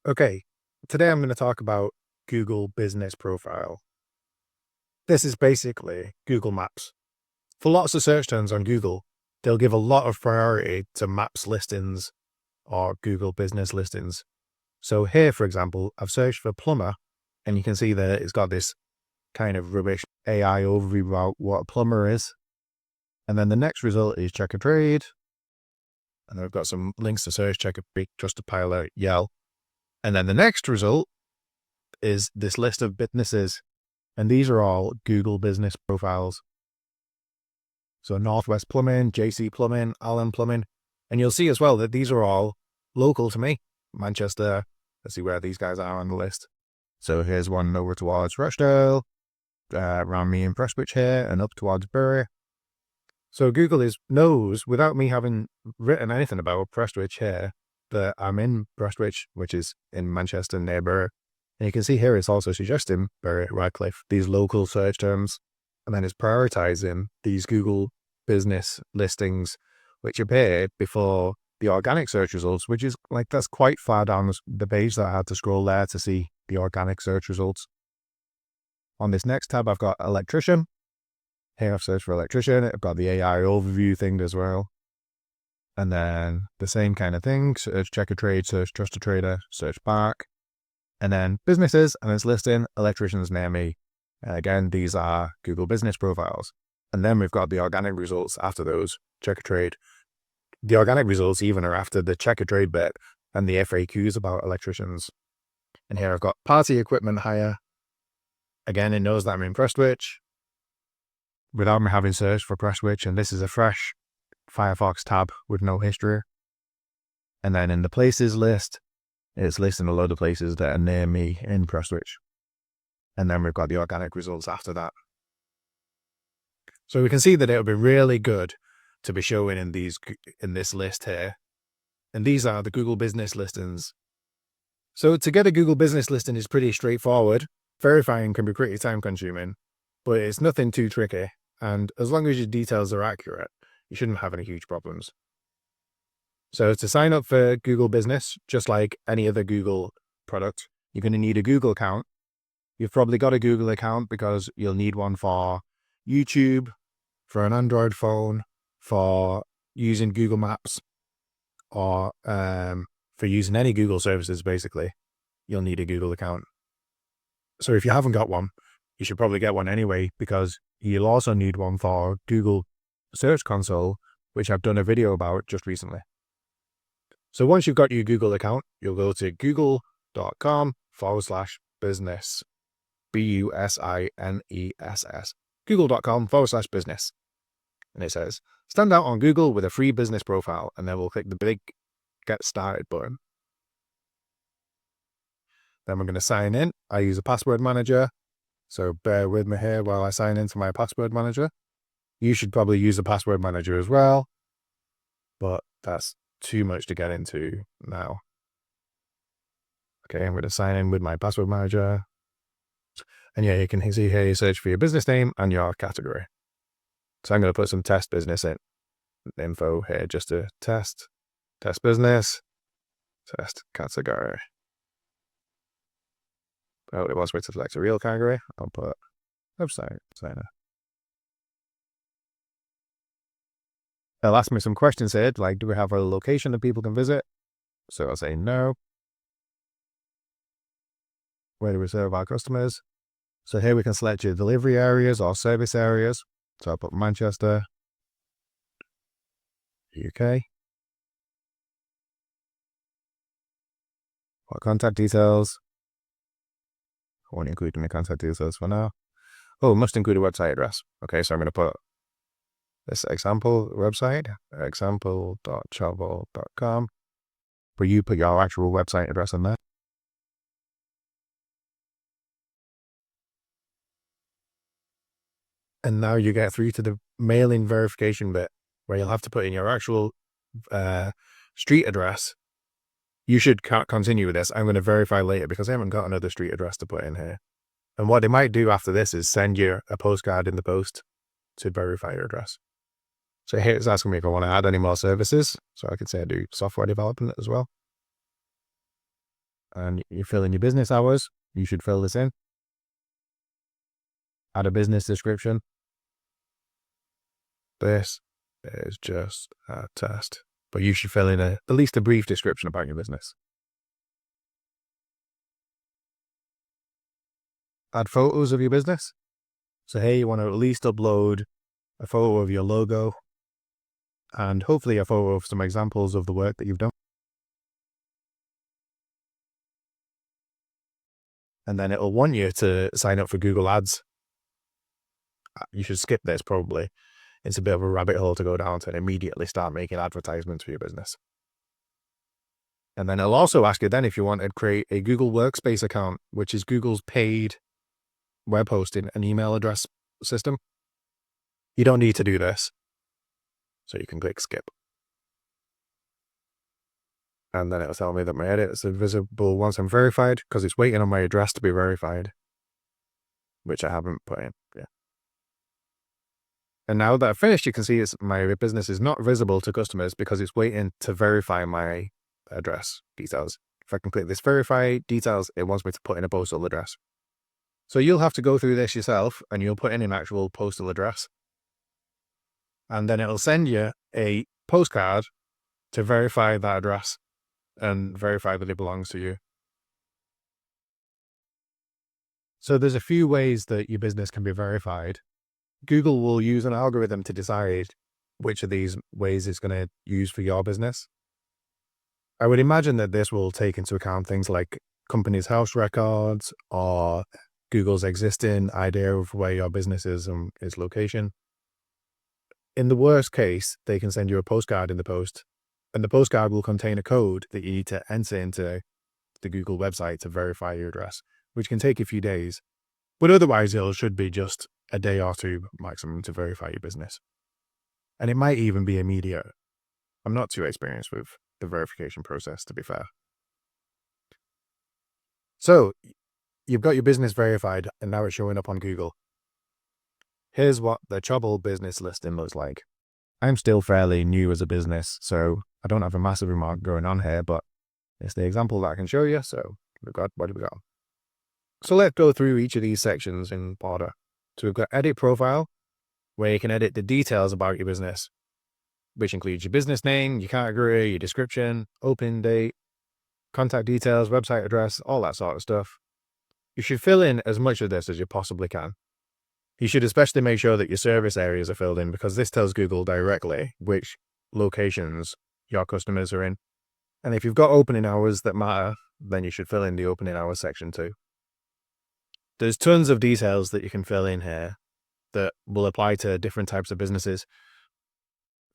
Okay, today I'm going to talk about Google Business Profile. This is basically Google Maps. For lots of search terms on Google, they'll give a lot of priority to Maps listings or Google Business listings. So here, for example, I've searched for plumber, and you can see that it's got this kind of rubbish AI overview about what a plumber is. And then the next result is check a trade. And I've got some links to search, check a trade, Trustpilot, Yelp. And then the next result is this list of businesses. And these are all Google business profiles. So Northwest Plumbing, JC Plumbing, Allen Plumbing. And you'll see as well that these are all local to me. Manchester. Let's see where these guys are on the list. So here's one over towards Rochdale, around me in Prestwich here, and up towards Bury. So Google knows, without me having written anything about Prestwich here, that I'm in Prestwich, which is in Manchester near Bury. And you can see here it's also suggesting Bury, Radcliffe, these local search terms. And then it's prioritizing these Google business listings, which appear before the organic search results, which is like, that's quite far down the page that I had to scroll there to see the organic search results. On this next tab, I've got electrician. Here I've searched for electrician. I've got the AI overview thing as well. And then the same kind of thing, search check a trade, search trust a trader, search back. And then businesses, and it's listing electricians near me. And again, these are Google business profiles. And then we've got the organic results after those, check a trade. The organic results even are after the check a trade bit and the FAQs about electricians. And here I've got party equipment hire. Again, it knows that I'm in Prestwich without me having searched for Prestwich. And this is a fresh Firefox tab with no history. And then in the places list, it's listing a load of places that are near me in Prestwich. And then we've got the organic results after that. So we can see that it would be really good to be showing in this list here. And these are the Google business listings. So to get a Google business listing is pretty straightforward. Verifying can be pretty time consuming, but it's nothing too tricky. And as long as your details are accurate, you shouldn't have any huge problems. So to sign up for Google Business, just like any other Google product, you're going to need a Google account. You've probably got a Google account because you'll need one for YouTube, for an Android phone, for using Google Maps, or for using any Google services, basically. You'll need a Google account. So if you haven't got one, you should probably get one anyway, because you'll also need one for Google Search Console, which I've done a video about just recently. So once you've got your Google account, you'll go to google.com/business. BUSINESS. Google.com/business. And it says, stand out on Google with a free business profile. And then we'll click the big get started button. Then we're going to sign in. I use a password manager. So bear with me here while I sign into my password manager. You should probably use a password manager as well, but that's too much to get into now. Okay, I'm going to sign in with my password manager. And yeah, you can see here, you search for your business name and your category. So I'm going to put some test business info here just to test business, test category. Oh, it wants me to select a real category. I'll put website designer. It'll ask me some questions here, like, do we have a location that people can visit? So I'll say no. Where do we serve our customers? So here we can select your delivery areas or service areas. So I'll put Manchester, UK. What contact details? I won't include any contact details for now. Oh, must include a website address. Okay, so I'm going to put this example website, example.travel.com, where you put your actual website address in there. And now you get through to the mailing verification bit, where you'll have to put in your actual street address. You should continue with this. I'm going to verify later because I haven't got another street address to put in here. And what they might do after this is send you a postcard in the post to verify your address. So here it's asking me if I want to add any more services. So I could say I do software development as well. and you fill in your business hours. You should fill this in. Add a business description. This is just a test, but you should fill in at least a brief description about your business. Add photos of your business. So here you want to at least upload a photo of your logo and hopefully a photo of some examples of the work that you've done. And then it'll want you to sign up for Google Ads. You should skip this probably. It's a bit of a rabbit hole to go down to and immediately start making advertisements for your business. And then it'll also ask you then if you want to create a Google Workspace account, which is Google's paid web hosting and email address system. You don't need to do this, so you can click skip. And then it'll tell me that my edits are visible once I'm verified, because it's waiting on my address to be verified, which I haven't put in yet. And now that I've finished, you can see my business is not visible to customers because it's waiting to verify my address details. If I can click this verify details, it wants me to put in a postal address. So you'll have to go through this yourself and you'll put in an actual postal address. And then it'll send you a postcard to verify that address and verify that it belongs to you. So there's a few ways that your business can be verified. Google will use an algorithm to decide which of these ways it's going to use for your business. I would imagine that this will take into account things like company's house records or Google's existing idea of where your business is and its location. In the worst case, they can send you a postcard in the post, and the postcard will contain a code that you need to enter into the Google website to verify your address, which can take a few days. But otherwise, it should be just a day or two maximum to verify your business. And it might even be immediate. I'm not too experienced with the verification process, to be fair. So you've got your business verified and now it's showing up on Google. Here's what the Chobble business listing looks like. I'm still fairly new as a business, so I don't have a massive amount going on here, but it's the example that I can show you. So what have we got? So let's go through each of these sections in order. So we've got edit profile, where you can edit the details about your business, which includes your business name, your category, your description, opening date, contact details, website address, all that sort of stuff. You should fill in as much of this as you possibly can. You should especially make sure that your service areas are filled in because this tells Google directly which locations your customers are in. And if you've got opening hours that matter, then you should fill in the opening hours section too. There's tons of details that you can fill in here that will apply to different types of businesses.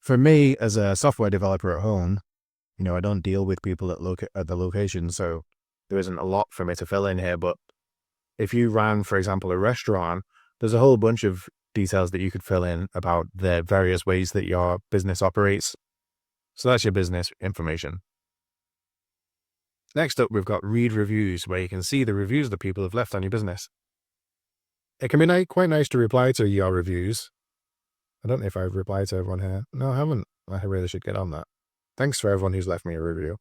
For me, as a software developer at home, I don't deal with people at the location, so there isn't a lot for me to fill in here. But if you ran, for example, a restaurant, there's a whole bunch of details that you could fill in about the various ways that your business operates. So that's your business information. Next up, we've got read reviews, where you can see the reviews that people have left on your business. It can be quite nice to reply to your reviews. I don't know if I've replied to everyone here. No, I haven't. I really should get on that. Thanks for everyone who's left me a review.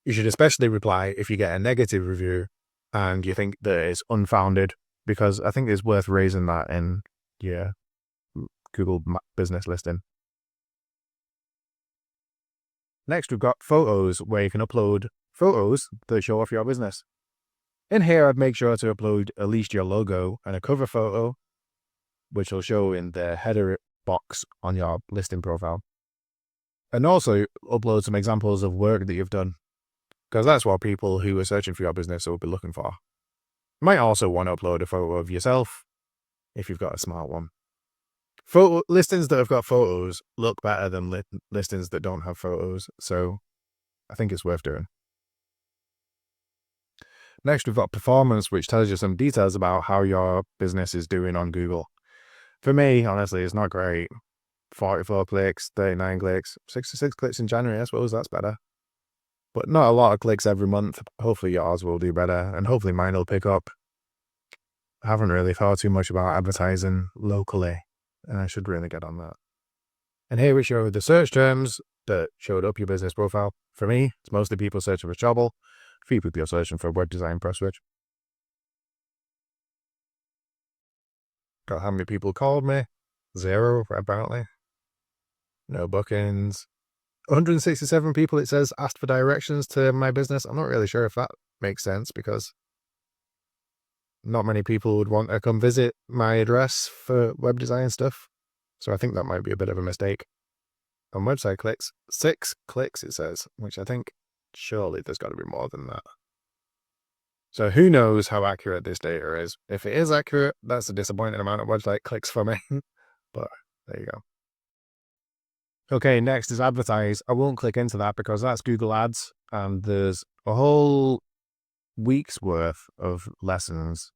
You should especially reply if you get a negative review and you think that it's unfounded, because I think it's worth raising that in your Google business listing. Next, we've got photos, where you can upload photos that show off your business. In here, I'd make sure to upload at least your logo and a cover photo, which will show in the header box on your listing profile. And also upload some examples of work that you've done, because that's what people who are searching for your business will be looking for. You might also want to upload a photo of yourself if you've got a smart one. Photo listings that have got photos look better than listings that don't have photos, so I think it's worth doing. Next, we've got performance, which tells you some details about how your business is doing on Google. For me, honestly, it's not great. 44 clicks, 39 clicks, 66 clicks in January. I suppose that's better. But not a lot of clicks every month. Hopefully yours will do better, and hopefully mine will pick up. I haven't really thought too much about advertising locally, and I should really get on that. And here we show the search terms that showed up your business profile. For me, it's mostly people searching for Chobble. A few people are searching for web design pro switch. Got how many people called me? 0, apparently. No bookings. 167 people, it says, asked for directions to my business. I'm not really sure if that makes sense because not many people would want to come visit my address for web design stuff. So I think that might be a bit of a mistake. On website clicks, 6 clicks, it says, which I think surely there's got to be more than that. So who knows how accurate this data is. If it is accurate, that's a disappointing amount of website clicks for me. But there you go. Okay, next is advertise. I won't click into that because that's Google Ads, and there's a whole week's worth of lessons.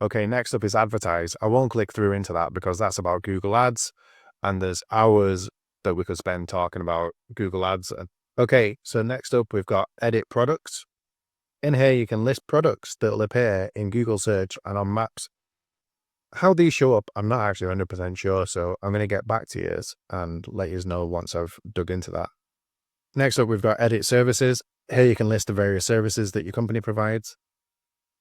Okay, next up is advertise. I won't click through into that because that's about Google Ads, and there's hours that we could spend talking about Google Ads. Okay, so next up we've got edit products. In here you can list products that will appear in Google search and on maps. How these show up, I'm not actually 100% sure, so I'm going to get back to you and let you know once I've dug into that. Next up, we've got edit services. Here you can list the various services that your company provides.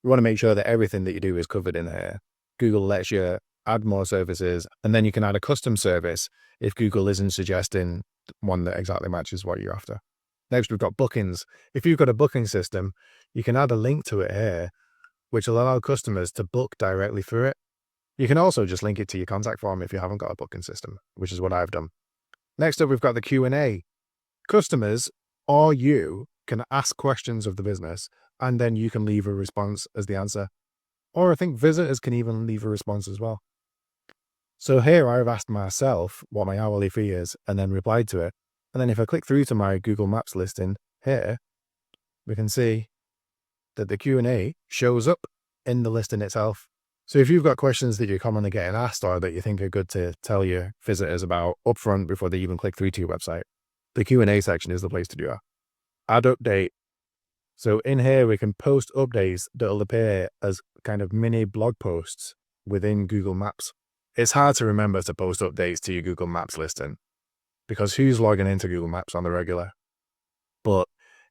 You want to make sure that everything that you do is covered in here. Google lets you add more services, and then you can add a custom service if Google isn't suggesting one that exactly matches what you're after. Next, we've got bookings. If you've got a booking system, you can add a link to it here, which will allow customers to book directly through it. You can also just link it to your contact form if you haven't got a booking system, which is what I've done. Next up, we've got the Q&A. Customers or you can ask questions of the business, and then you can leave a response as the answer. Or I think visitors can even leave a response as well. So here I've asked myself what my hourly fee is and then replied to it. And then if I click through to my Google Maps listing here, we can see that the Q&A shows up in the listing itself. So if you've got questions that you're commonly getting asked or that you think are good to tell your visitors about upfront before they even click through to your website, the Q&A section is the place to do that. Add update. So in here, we can post updates that'll appear as kind of mini blog posts within Google Maps. It's hard to remember to post updates to your Google Maps listing because who's logging into Google Maps on the regular? But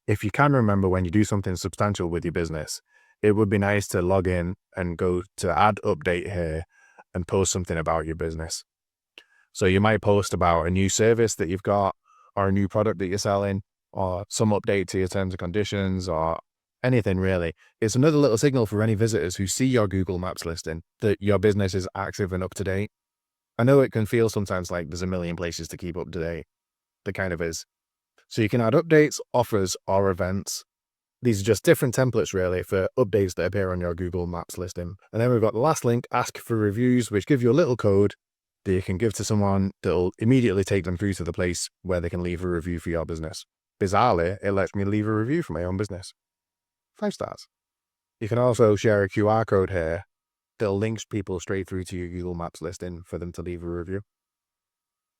if you can remember when you do something substantial with your business, it would be nice to log in and go to add update here and post something about your business. So you might post about a new service that you've got or a new product that you're selling or some update to your terms and conditions or anything really. It's another little signal for any visitors who see your Google Maps listing that your business is active and up to date. I know it can feel sometimes like there's a million places to keep up to date. There kind of is. So you can add updates, offers, or events. These are just different templates really for updates that appear on your Google Maps listing. And then we've got the last link, ask for reviews, which give you a little code that you can give to someone that'll immediately take them through to the place where they can leave a review for your business. Bizarrely, it lets me leave a review for my own business. 5 stars. You can also share a QR code here that'll link people straight through to your Google Maps listing for them to leave a review.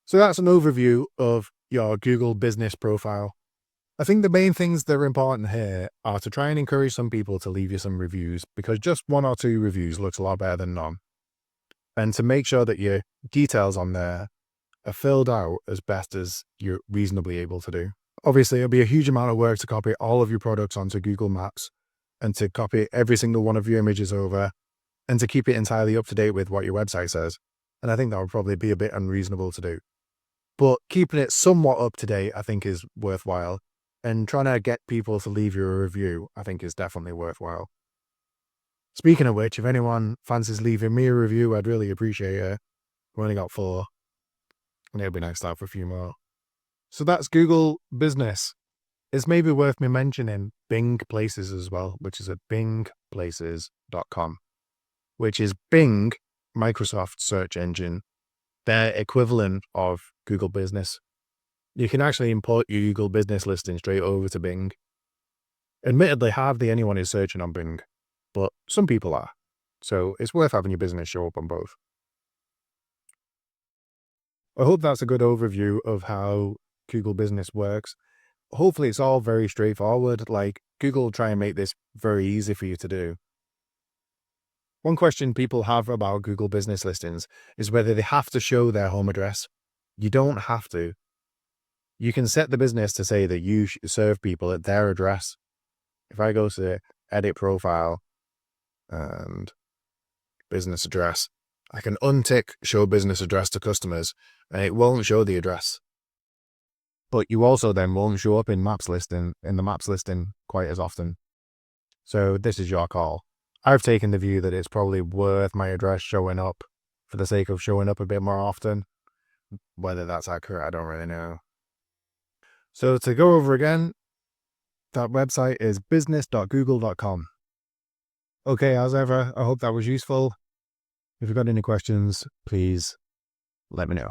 So that's an overview of your Google business profile. I think the main things that are important here are to try and encourage some people to leave you some reviews because just 1 or 2 reviews looks a lot better than none. And to make sure that your details on there are filled out as best as you're reasonably able to do. Obviously, it'll be a huge amount of work to copy all of your products onto Google Maps and to copy every single one of your images over and to keep it entirely up to date with what your website says. And I think that would probably be a bit unreasonable to do. But keeping it somewhat up to date, I think is worthwhile. And trying to get people to leave you a review, I think is definitely worthwhile. Speaking of which, if anyone fancies leaving me a review, I'd really appreciate it. I've only got 4. And it'd be nice to have a few more. So that's Google Business. It's maybe worth me mentioning Bing Places as well, which is at bingplaces.com, which is Bing, Microsoft search engine, their equivalent of Google Business. You can actually import your Google Business listing straight over to Bing. Admittedly, hardly anyone is searching on Bing, but some people are. So it's worth having your business show up on both. I hope that's a good overview of how Google Business works. Hopefully it's all very straightforward, like Google will try and make this very easy for you to do. One question people have about Google Business listings is whether they have to show their home address. You don't have to. You can set the business to say that you serve people at their address. If I go to edit profile and business address, I can untick show business address to customers and it won't show the address. But you also then won't show up in the maps listing quite as often. So this is your call. I've taken the view that it's probably worth my address showing up for the sake of showing up a bit more often. Whether that's accurate, I don't really know. So to go over again, that website is business.google.com. Okay, as ever, I hope that was useful. If you've got any questions, please let me know.